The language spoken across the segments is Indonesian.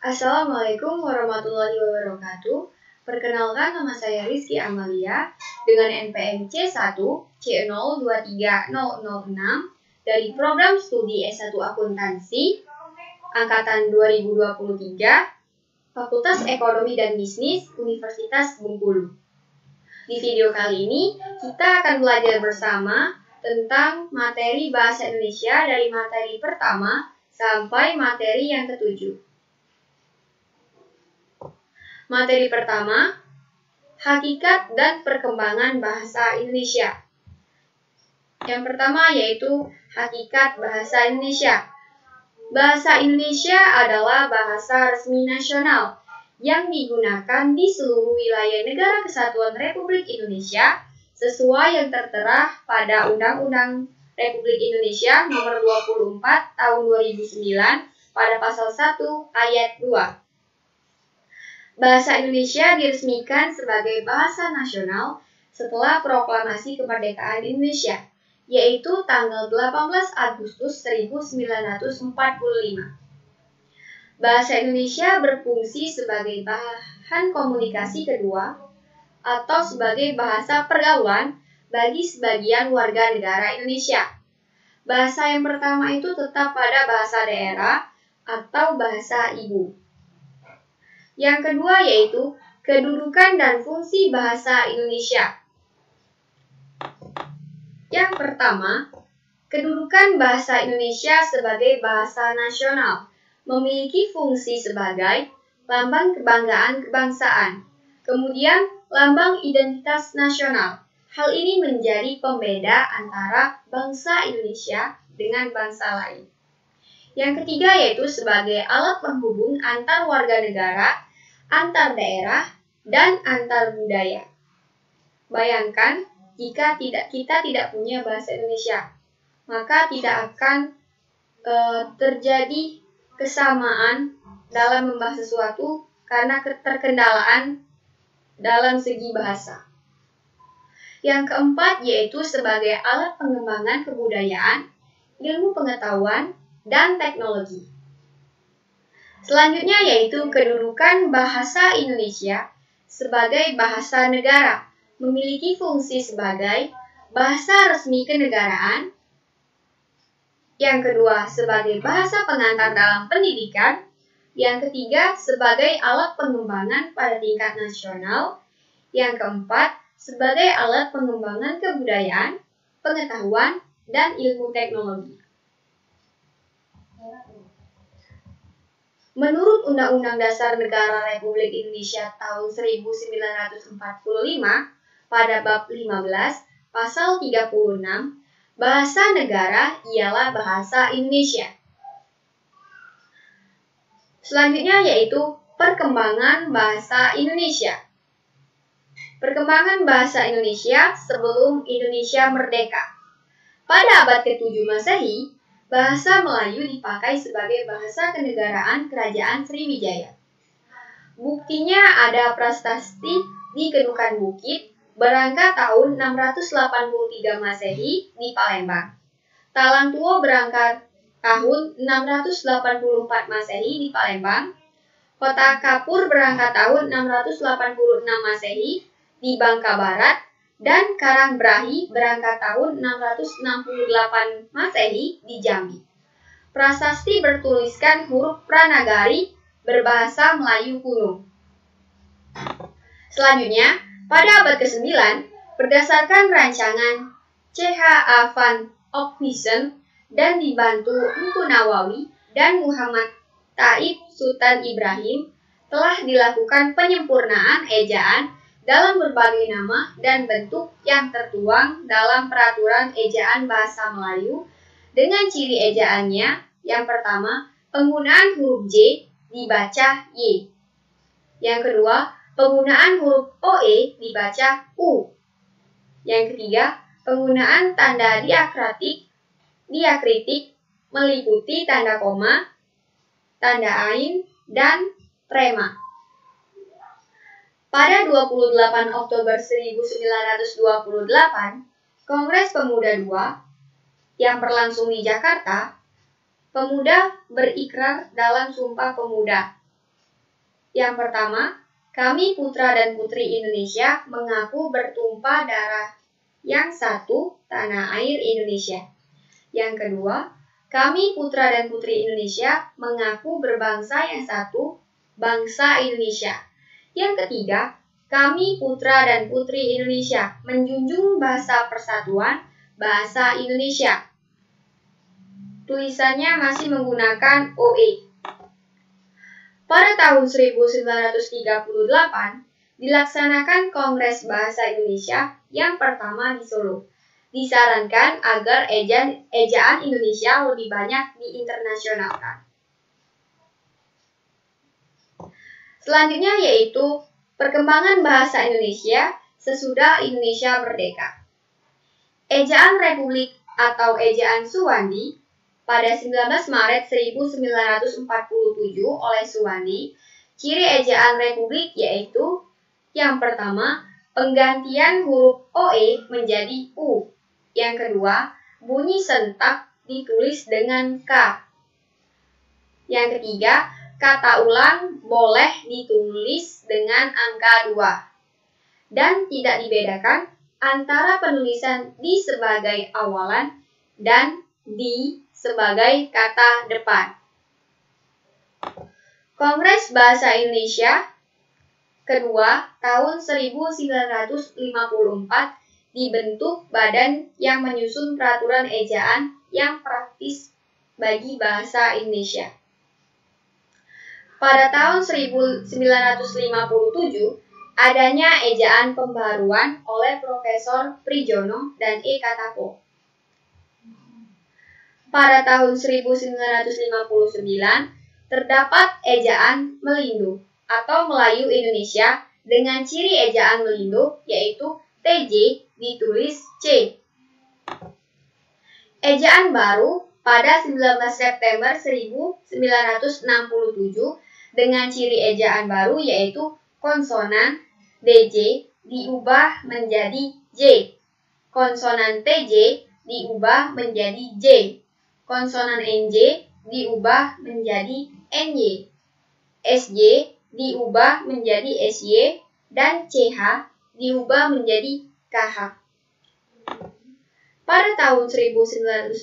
Assalamualaikum warahmatullahi wabarakatuh. Perkenalkan, nama saya Rizky Amalia dengan NPM C1C023006 dari Program Studi S1 Akuntansi Angkatan 2023 Fakultas Ekonomi dan Bisnis Universitas Bengkulu. Di video kali ini kita akan belajar bersama tentang materi Bahasa Indonesia dari materi pertama sampai materi yang ketujuh. Materi pertama, hakikat dan perkembangan bahasa Indonesia. Yang pertama yaitu hakikat bahasa Indonesia. Bahasa Indonesia adalah bahasa resmi nasional yang digunakan di seluruh wilayah Negara Kesatuan Republik Indonesia sesuai yang tertera pada Undang-Undang Republik Indonesia Nomor 24 Tahun 2009 pada Pasal 1 Ayat 2. Bahasa Indonesia diresmikan sebagai bahasa nasional setelah Proklamasi Kemerdekaan Indonesia, yaitu tanggal 18 Agustus 1945. Bahasa Indonesia berfungsi sebagai bahan komunikasi kedua atau sebagai bahasa pergaulan bagi sebagian warga negara Indonesia. Bahasa yang pertama itu tetap pada bahasa daerah atau bahasa ibu. Yang kedua yaitu kedudukan dan fungsi bahasa Indonesia. Yang pertama, kedudukan bahasa Indonesia sebagai bahasa nasional memiliki fungsi sebagai lambang kebanggaan kebangsaan, kemudian lambang identitas nasional. Hal ini menjadi pembeda antara bangsa Indonesia dengan bangsa lain. Yang ketiga yaitu sebagai alat penghubung antar warga negara, antar daerah, dan antar budaya. Bayangkan jika kita tidak punya bahasa Indonesia, maka tidak akan terjadi kesamaan dalam membahas sesuatu karena keterkendalaan dalam segi bahasa. Yang keempat yaitu sebagai alat pengembangan kebudayaan, ilmu pengetahuan, dan teknologi. Selanjutnya yaitu kedudukan bahasa Indonesia sebagai bahasa negara, memiliki fungsi sebagai bahasa resmi kenegaraan. Yang kedua sebagai bahasa pengantar dalam pendidikan. Yang ketiga sebagai alat pengembangan pada tingkat nasional. Yang keempat sebagai alat pengembangan kebudayaan, pengetahuan, dan ilmu teknologi. Menurut Undang-Undang Dasar Negara Republik Indonesia tahun 1945 pada bab 15 pasal 36, bahasa negara ialah bahasa Indonesia. Selanjutnya yaitu perkembangan bahasa Indonesia. Perkembangan bahasa Indonesia sebelum Indonesia merdeka. Pada abad ke-7 Masehi, bahasa Melayu dipakai sebagai bahasa kenegaraan Kerajaan Sriwijaya. Buktinya ada prasasti di Kedukan Bukit berangkat tahun 683 Masehi di Palembang. Talang Tua berangkat tahun 684 Masehi di Palembang. Kota Kapur berangkat tahun 686 Masehi di Bangka Barat. Dan Karangbrahi berangkat tahun 668 Masehi di Jambi. Prasasti bertuliskan huruf Pranagari berbahasa Melayu kuno. Selanjutnya, pada abad ke-9, berdasarkan rancangan C.H.A. van Ockhuizen dan dibantu Mpu Nawawi dan Muhammad Taib Sultan Ibrahim, telah dilakukan penyempurnaan ejaan dalam berbagai nama dan bentuk yang tertuang dalam Peraturan Ejaan Bahasa Melayu dengan ciri ejaannya. Yang pertama, penggunaan huruf J dibaca Y. Yang kedua, penggunaan huruf OE dibaca U. Yang ketiga, penggunaan tanda diakritik meliputi tanda koma, tanda ain, dan trema. Pada 28 Oktober 1928, Kongres Pemuda II yang berlangsung di Jakarta, pemuda berikrar dalam Sumpah Pemuda Yang pertama, kami putra dan putri Indonesia mengaku bertumpah darah yang satu, tanah air Indonesia. Yang kedua, kami putra dan putri Indonesia mengaku berbangsa yang satu, bangsa Indonesia. Yang ketiga, kami putra dan putri Indonesia menjunjung bahasa persatuan, bahasa Indonesia. Tulisannya masih menggunakan OE. Pada tahun 1938, dilaksanakan Kongres Bahasa Indonesia yang pertama di Solo. Disarankan agar ejaan Indonesia lebih banyak diinternasionalkan. Selanjutnya yaitu perkembangan bahasa Indonesia sesudah Indonesia merdeka. Ejaan Republik atau ejaan Suwandi pada 19 Maret 1947 oleh Suwandi, ciri ejaan Republik yaitu yang pertama, penggantian huruf OE menjadi U. Yang kedua, bunyi sentak ditulis dengan K. Yang ketiga, kata ulang boleh ditulis dengan angka 2. Dan tidak dibedakan antara penulisan di sebagai awalan dan di sebagai kata depan. Kongres Bahasa Indonesia kedua tahun 1954 dibentuk badan yang menyusun peraturan ejaan yang praktis bagi bahasa Indonesia. Pada tahun 1957, adanya ejaan pembaruan oleh Profesor Prijono dan E. Katapo. Pada tahun 1959, terdapat ejaan Melindo atau Melayu Indonesia dengan ciri ejaan Melindo yaitu TJ ditulis C. Ejaan baru pada 19 September 1967 dengan ciri ejaan baru yaitu konsonan DJ diubah menjadi J. Konsonan TJ diubah menjadi J. Konsonan NJ diubah menjadi NY. SY diubah menjadi SY dan CH diubah menjadi KH. Pada tahun 1968,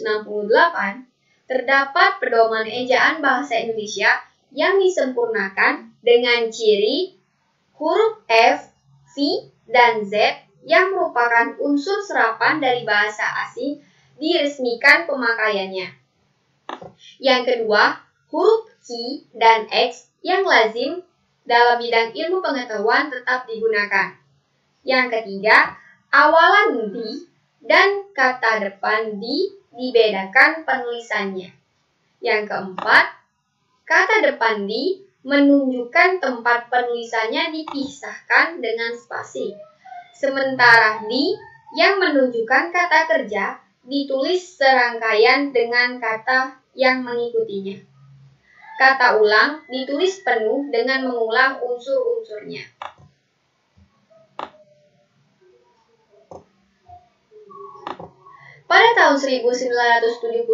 terdapat pedoman ejaan bahasa Indonesia yang disempurnakan dengan ciri huruf F, V, dan Z yang merupakan unsur serapan dari bahasa asing diresmikan pemakaiannya. Yang kedua, huruf Q dan X yang lazim dalam bidang ilmu pengetahuan tetap digunakan. Yang ketiga, awalan di dan kata depan di dibedakan penulisannya. Yang keempat, kata depan di menunjukkan tempat penulisannya dipisahkan dengan spasi. Sementara di yang menunjukkan kata kerja ditulis serangkaian dengan kata yang mengikutinya. Kata ulang ditulis penuh dengan mengulang unsur-unsurnya. Pada tahun 1975,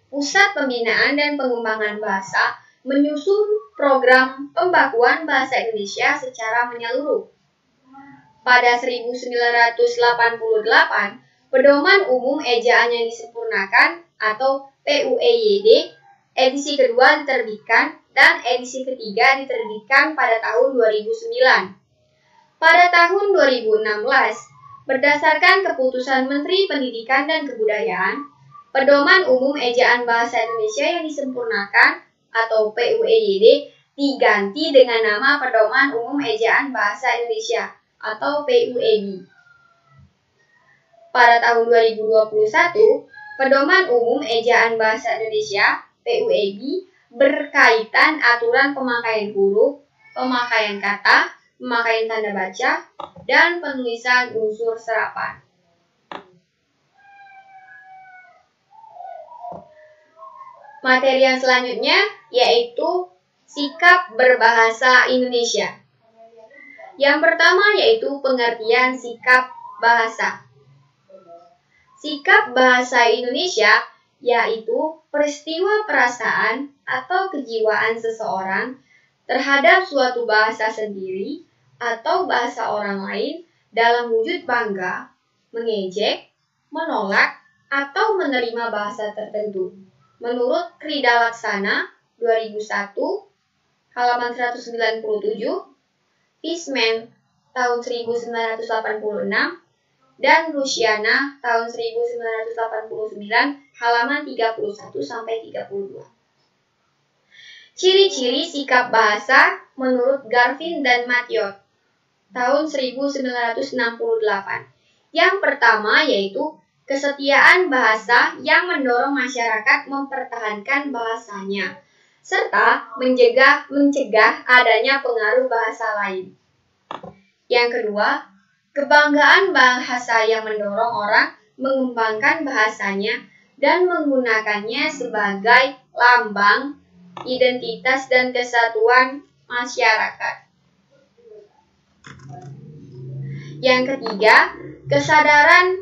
Pusat Pembinaan dan Pengembangan Bahasa menyusun program pembakuan bahasa Indonesia secara menyeluruh. Pada 1988, Pedoman Umum Ejaan yang disempurnakan atau PUEYD edisi kedua diterbitkan dan edisi ketiga diterbitkan pada tahun 2009. Pada tahun 2016, berdasarkan keputusan Menteri Pendidikan dan Kebudayaan, Pedoman Umum Ejaan Bahasa Indonesia yang disempurnakan atau PUEYD diganti dengan nama Pedoman Umum Ejaan Bahasa Indonesia atau PUEB. Pada tahun 2021, Pedoman Umum Ejaan Bahasa Indonesia (PUEB) berkaitan aturan pemakaian huruf, pemakaian kata, pemakaian tanda baca, dan penulisan unsur serapan. Materi yang selanjutnya yaitu sikap berbahasa Indonesia. Yang pertama yaitu pengertian sikap bahasa. Sikap bahasa Indonesia yaitu peristiwa perasaan atau kejiwaan seseorang terhadap suatu bahasa sendiri atau bahasa orang lain dalam wujud bangga, mengejek, menolak, atau menerima bahasa tertentu. Menurut Krida Laksana 2001, halaman 197, Eastman tahun 1986, dan Luciana tahun 1989, halaman 31-32. Ciri-ciri sikap bahasa menurut Garvin dan Mathiot tahun 1968. Yang pertama yaitu kesetiaan bahasa yang mendorong masyarakat mempertahankan bahasanya, serta mencegah adanya pengaruh bahasa lain. Yang kedua, kebanggaan bahasa yang mendorong orang mengembangkan bahasanya dan menggunakannya sebagai lambang, identitas, dan kesatuan masyarakat. Yang ketiga, kesadaran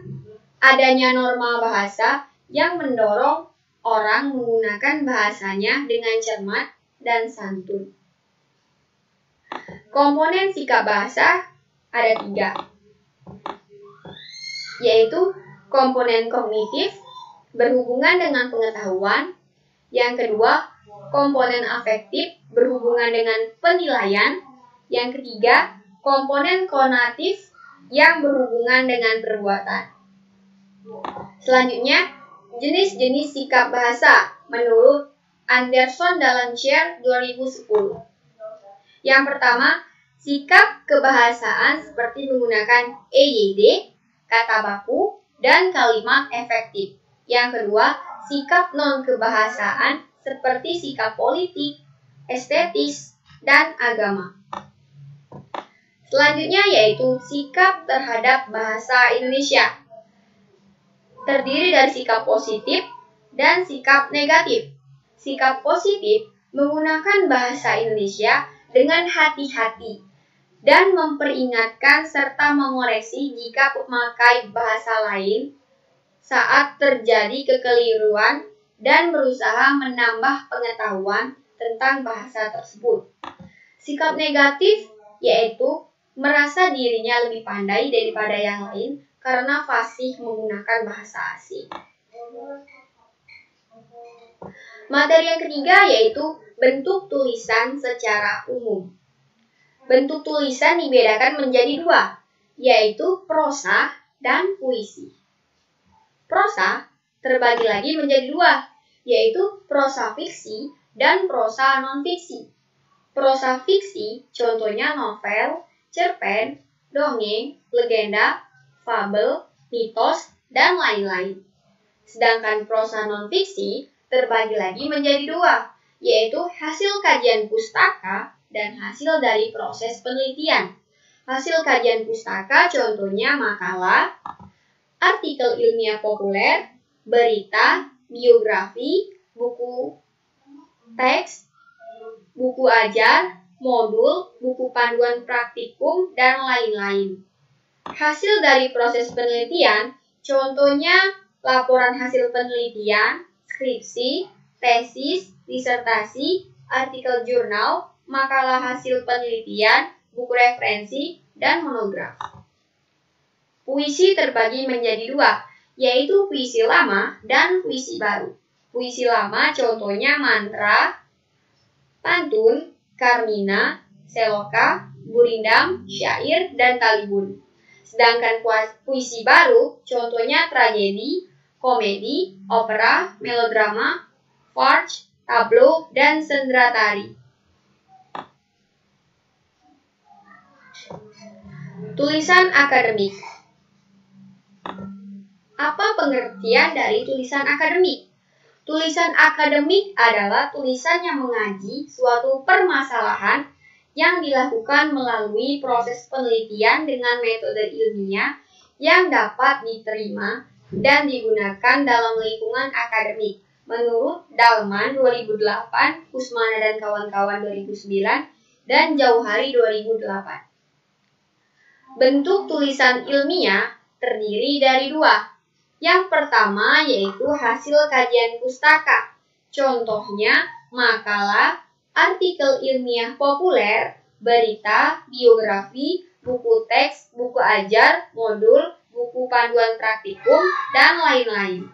adanya norma bahasa yang mendorong orang menggunakan bahasanya dengan cermat dan santun. Komponen sikap bahasa ada 3, yaitu komponen kognitif berhubungan dengan pengetahuan, yang kedua komponen afektif berhubungan dengan penilaian, yang ketiga komponen konatif yang berhubungan dengan perbuatan. Selanjutnya, jenis-jenis sikap bahasa menurut Anderson dalam Chair 2010. Yang pertama, sikap kebahasaan seperti menggunakan EYD, kata baku, dan kalimat efektif. Yang kedua, sikap non-kebahasaan seperti sikap politik, estetis, dan agama. Selanjutnya yaitu sikap terhadap bahasa Indonesia. Terdiri dari sikap positif dan sikap negatif. Sikap positif menggunakan bahasa Indonesia dengan hati-hati dan memperingatkan serta mengoreksi jika memakai bahasa lain saat terjadi kekeliruan dan berusaha menambah pengetahuan tentang bahasa tersebut. Sikap negatif yaitu merasa dirinya lebih pandai daripada yang lain karena fasih menggunakan bahasa asing. Materi yang ketiga yaitu bentuk tulisan secara umum. Bentuk tulisan dibedakan menjadi 2, yaitu prosa dan puisi. Prosa terbagi lagi menjadi 2, yaitu prosa fiksi dan prosa non-fiksi. Prosa fiksi contohnya novel, cerpen, dongeng, legenda, fabel, mitos, dan lain-lain. Sedangkan prosa non-fiksi terbagi lagi menjadi 2, yaitu hasil kajian pustaka dan hasil dari proses penelitian. Hasil kajian pustaka contohnya makalah, artikel ilmiah populer, berita, biografi, buku teks, buku ajar, modul, buku panduan praktikum, dan lain-lain. Hasil dari proses penelitian contohnya laporan hasil penelitian, skripsi, tesis, disertasi, artikel jurnal, makalah hasil penelitian, buku referensi, dan monograf. Puisi terbagi menjadi 2, yaitu puisi lama dan puisi baru. Puisi lama contohnya mantra, pantun, karmina, seloka, gurindam, syair, dan talibun. Sedangkan puisi baru contohnya tragedi, komedi, opera, melodrama, farce, tablo, dan sendera tari. Tulisan akademik. Apa pengertian dari tulisan akademik? Tulisan akademik adalah tulisan yang mengaji suatu permasalahan yang dilakukan melalui proses penelitian dengan metode ilmiah yang dapat diterima dan digunakan dalam lingkungan akademik. Menurut Dalman 2008, Kusmana dan kawan-kawan 2009, dan Jauhari 2008. Bentuk tulisan ilmiah terdiri dari 2. Yang pertama yaitu hasil kajian pustaka. Contohnya makalah, artikel ilmiah populer, berita, biografi, buku teks, buku ajar, modul, buku panduan praktikum, dan lain-lain.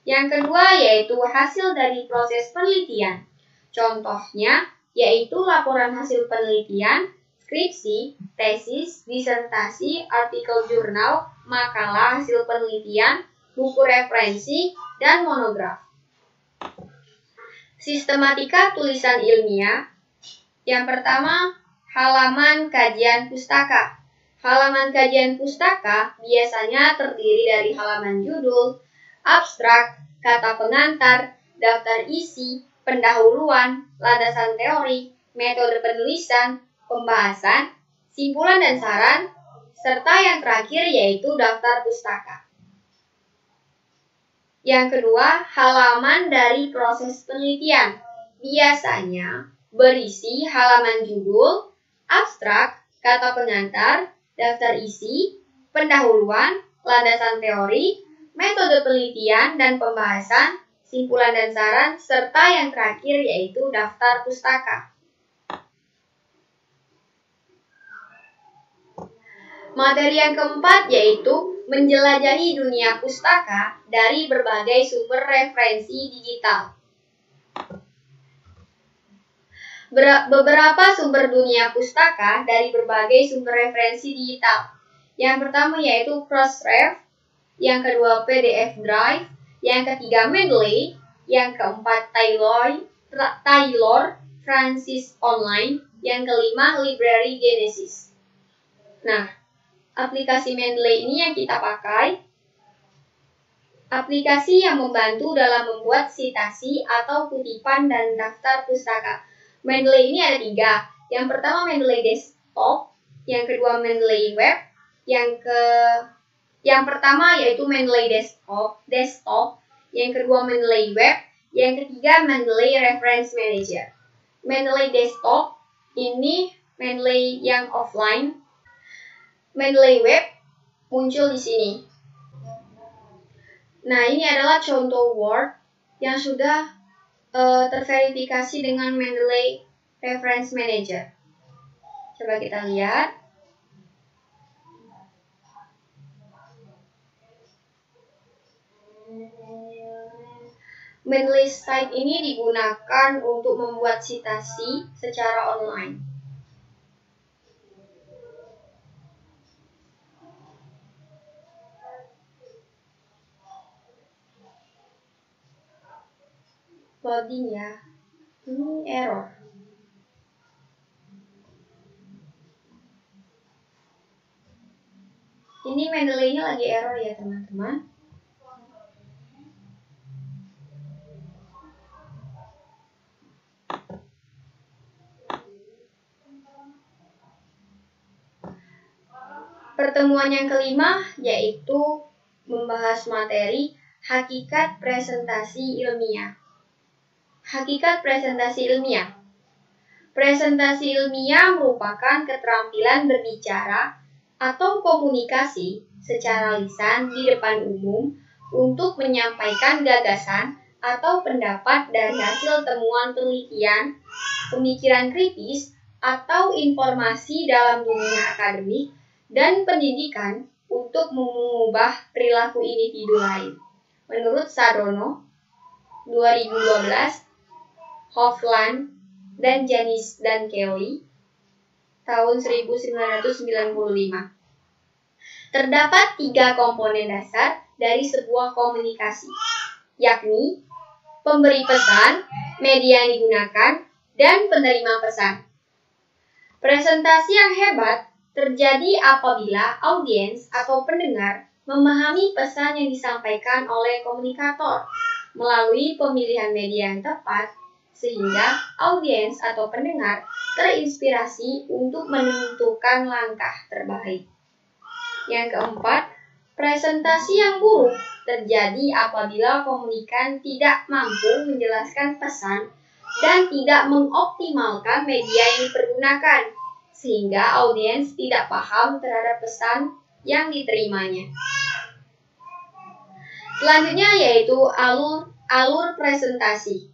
Yang kedua yaitu hasil dari proses penelitian. Contohnya yaitu laporan hasil penelitian, skripsi, tesis, disertasi, artikel jurnal, makalah hasil penelitian, buku referensi, dan monograf. Sistematika tulisan ilmiah. Yang pertama, halaman kajian pustaka. Halaman kajian pustaka biasanya terdiri dari halaman judul, abstrak, kata pengantar, daftar isi, pendahuluan, landasan teori, metode penulisan, pembahasan, simpulan dan saran, serta yang terakhir yaitu daftar pustaka. Yang kedua, halaman dari proses penelitian. Biasanya berisi halaman judul, abstrak, kata pengantar, daftar isi, pendahuluan, landasan teori, metode penelitian dan pembahasan, simpulan dan saran, serta yang terakhir yaitu daftar pustaka. Materi yang keempat yaitu menjelajahi dunia pustaka dari berbagai sumber referensi digital. Beberapa sumber dunia pustaka dari berbagai sumber referensi digital. Yang pertama yaitu Crossref, yang kedua PDF Drive, yang ketiga Mendeley, yang keempat Taylor Francis Online, yang kelima Library Genesis. Nah, aplikasi Mendeley ini yang kita pakai, aplikasi yang membantu dalam membuat sitasi atau kutipan dan daftar pustaka. Mendeley ini ada 3. Yang pertama Mendeley Desktop, yang kedua Mendeley Web, yang pertama yaitu Mendeley Desktop, yang kedua Mendeley Web, yang ketiga Mendeley Reference Manager. Mendeley Desktop ini Mendeley yang offline. Mendeley Web muncul di sini. Nah, ini adalah contoh Word yang sudah terverifikasi dengan Mendeley Reference Manager. Coba kita lihat. Mendeley site ini digunakan untuk membuat sitasi secara online. Loading ya, ini error. Ini Mendeley-nya lagi error ya teman-teman. Pertemuan yang kelima yaitu membahas materi hakikat presentasi ilmiah. Hakikat presentasi ilmiah. Presentasi ilmiah merupakan keterampilan berbicara atau komunikasi secara lisan di depan umum untuk menyampaikan gagasan atau pendapat dari hasil temuan penelitian, pemikiran kritis, atau informasi dalam dunia akademik dan pendidikan untuk mengubah perilaku individu lain. Menurut Sadono, 2012, Hofland, dan Janis dan Kelly, tahun 1995. Terdapat 3 komponen dasar dari sebuah komunikasi, yakni pemberi pesan, media yang digunakan, dan penerima pesan. Presentasi yang hebat terjadi apabila audiens atau pendengar memahami pesan yang disampaikan oleh komunikator melalui pemilihan media yang tepat, sehingga audiens atau pendengar terinspirasi untuk menentukan langkah terbaik. Yang keempat, presentasi yang buruk terjadi apabila komunikan tidak mampu menjelaskan pesan dan tidak mengoptimalkan media yang dipergunakan, sehingga audiens tidak paham terhadap pesan yang diterimanya. Selanjutnya yaitu alur presentasi.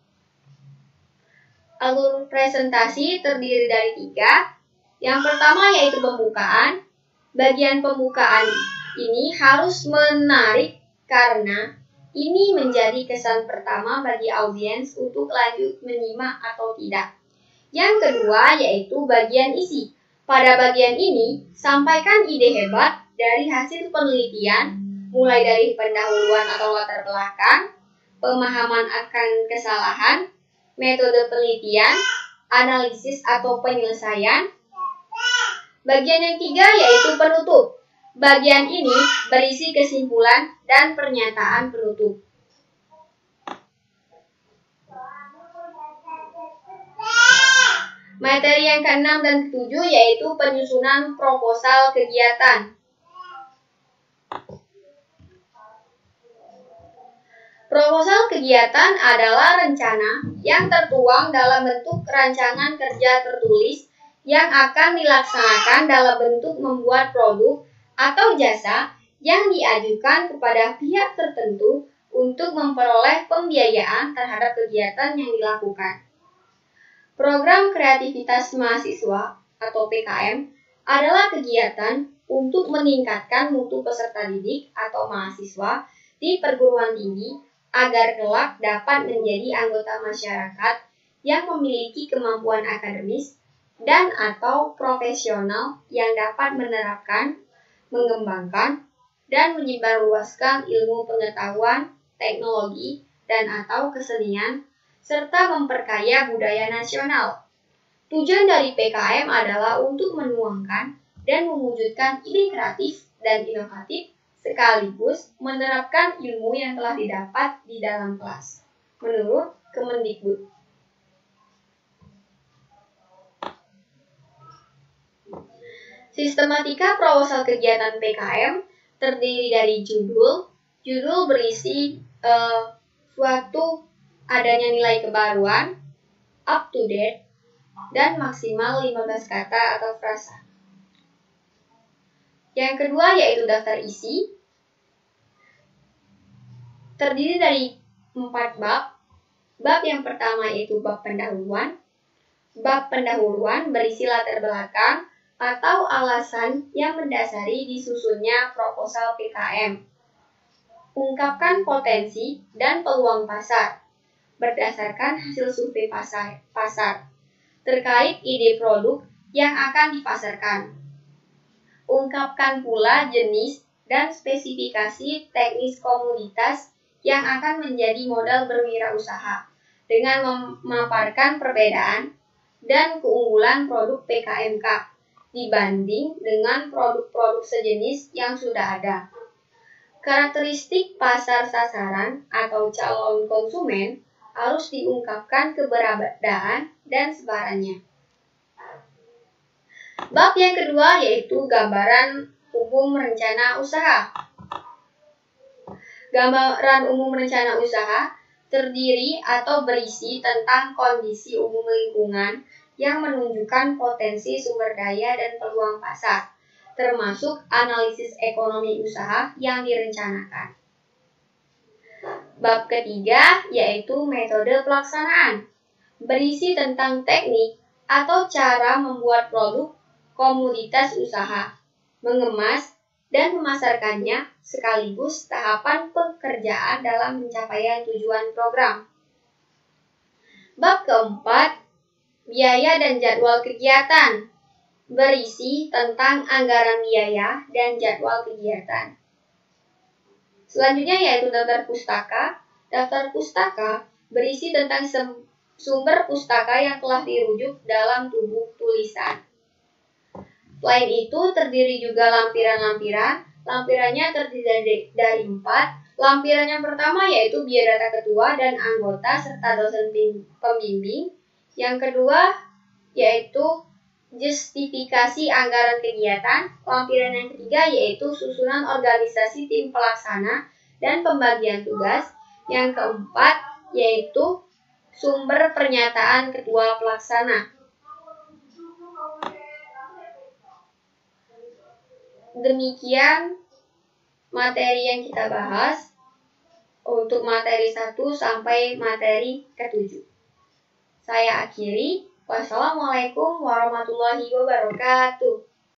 Alur presentasi terdiri dari 3. Yang pertama yaitu pembukaan. Bagian pembukaan ini harus menarik karena ini menjadi kesan pertama bagi audiens untuk lanjut menyimak atau tidak. Yang kedua yaitu bagian isi. Pada bagian ini, sampaikan ide hebat dari hasil penelitian, mulai dari pendahuluan atau latar belakang, pemahaman akan kesalahan, metode penelitian, analisis atau penyelesaian. Bagian yang 3 yaitu penutup. Bagian ini berisi kesimpulan dan pernyataan penutup. Materi yang ke-6 dan ke-7 yaitu penyusunan proposal kegiatan. Proposal kegiatan adalah rencana yang tertuang dalam bentuk rancangan kerja tertulis yang akan dilaksanakan dalam bentuk membuat produk atau jasa yang diajukan kepada pihak tertentu untuk memperoleh pembiayaan terhadap kegiatan yang dilakukan. Program Kreativitas Mahasiswa atau PKM adalah kegiatan untuk meningkatkan mutu peserta didik atau mahasiswa di perguruan tinggi agar kelak dapat menjadi anggota masyarakat yang memiliki kemampuan akademis dan atau profesional yang dapat menerapkan, mengembangkan, dan menyebarluaskan ilmu pengetahuan, teknologi, dan atau kesenian, serta memperkaya budaya nasional. Tujuan dari PKM adalah untuk menuangkan dan mewujudkan ide kreatif dan inovatif sekaligus menerapkan ilmu yang telah didapat di dalam kelas, menurut Kemendikbud. Sistematika proposal kegiatan PKM terdiri dari judul. Judul berisi suatu adanya nilai kebaruan, up to date, dan maksimal 15 kata atau frasa. Yang kedua yaitu daftar isi. Terdiri dari 4 bab. Bab yang pertama yaitu bab pendahuluan. Bab pendahuluan berisi latar belakang atau alasan yang mendasari disusunnya proposal PKM. Ungkapkan potensi dan peluang pasar berdasarkan hasil survei pasar terkait ide produk yang akan dipasarkan. Ungkapkan pula jenis dan spesifikasi teknis komoditas yang akan menjadi modal berwirausaha dengan memaparkan perbedaan dan keunggulan produk PKMK dibanding dengan produk-produk sejenis yang sudah ada. Karakteristik pasar sasaran atau calon konsumen harus diungkapkan keberadaan dan sebarannya. Bab yang kedua yaitu gambaran umum rencana usaha. Gambaran umum rencana usaha terdiri atau berisi tentang kondisi umum lingkungan yang menunjukkan potensi sumber daya dan peluang pasar, termasuk analisis ekonomi usaha yang direncanakan. Bab ketiga yaitu metode pelaksanaan, berisi tentang teknik atau cara membuat produk komoditas usaha, mengemas dan memasarkannya sekaligus tahapan pekerjaan dalam pencapaian tujuan program. Bab keempat, biaya dan jadwal kegiatan, berisi tentang anggaran biaya dan jadwal kegiatan. Selanjutnya yaitu daftar pustaka. Daftar pustaka berisi tentang sumber pustaka yang telah dirujuk dalam tubuh tulisan. Selain itu terdiri juga lampiran-lampiran. Lampirannya terdiri dari 4. Lampiran yang pertama yaitu biodata ketua dan anggota serta dosen pembimbing. Yang kedua yaitu justifikasi anggaran kegiatan. Lampiran yang ketiga yaitu susunan organisasi tim pelaksana dan pembagian tugas. Yang keempat yaitu sumber pernyataan ketua pelaksana. Demikian materi yang kita bahas untuk materi 1 sampai materi ke-7. Saya akhiri. Wassalamualaikum warahmatullahi wabarakatuh.